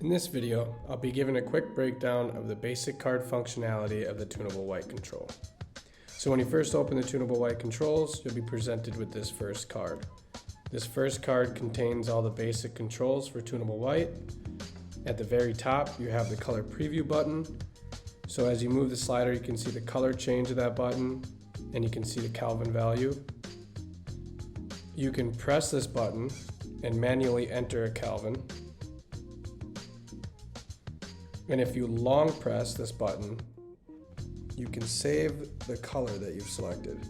In this video, I'll be giving a quick breakdown of the basic card functionality of the tunable white control. So when you first open the tunable white controls, you'll be presented with this first card. This first card contains all the basic controls for tunable white. At the very top, you have the color preview button. So as you move the slider, you can see the color change of that button, and you can see the Kelvin value. You can press this button and manually enter a Kelvin. And if you long press this button, you can save the color that you've selected.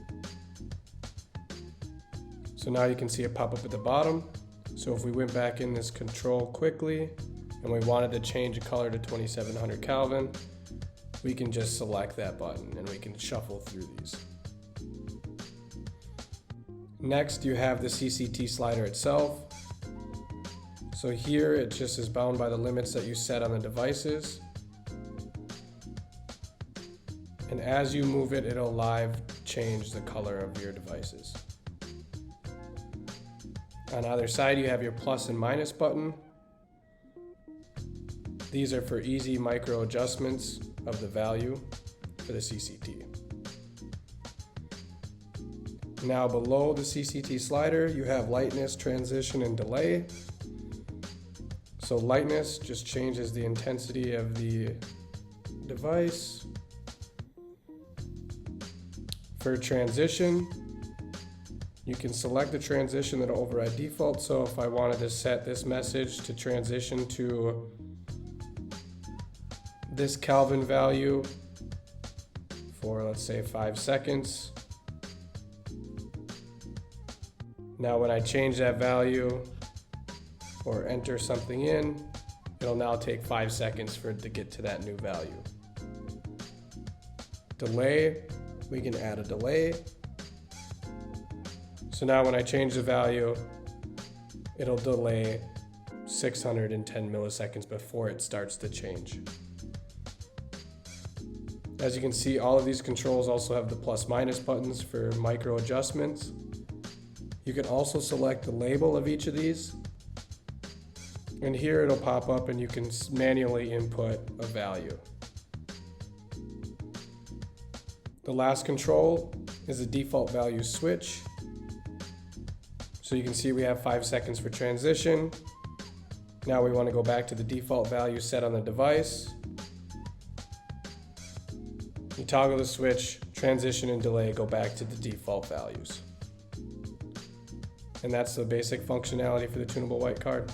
So now you can see it pop up at the bottom. So if we went back in this control quickly and we wanted to change a color to 2700 Kelvin, we can just select that button and we can shuffle through these. Next, you have the CCT slider itself. So here it just is bound by the limits that you set on the devices. And as you move it, it'll live change the color of your devices. On either side, you have your plus and minus button. These are for easy micro adjustments of the value for the CCT. Now below the CCT slider, you have lightness, transition, and delay. So lightness just changes the intensity of the device. For transition, you can select the transition that'll override default. So if I wanted to set this message to transition to this Kelvin value for, let's say, 5 seconds. Now when I change that value or enter something in, it'll now take 5 seconds for it to get to that new value. Delay, we can add a delay. So now when I change the value, it'll delay 610 milliseconds before it starts to change. As you can see, all of these controls also have the plus minus buttons for micro adjustments. You can also select the label of each of these. And here it'll pop up and you can manually input a value. The last control is a default value switch. So you can see we have 5 seconds for transition. Now we want to go back to the default value set on the device. You toggle the switch, transition and delay go back to the default values. And that's the basic functionality for the tunable white card.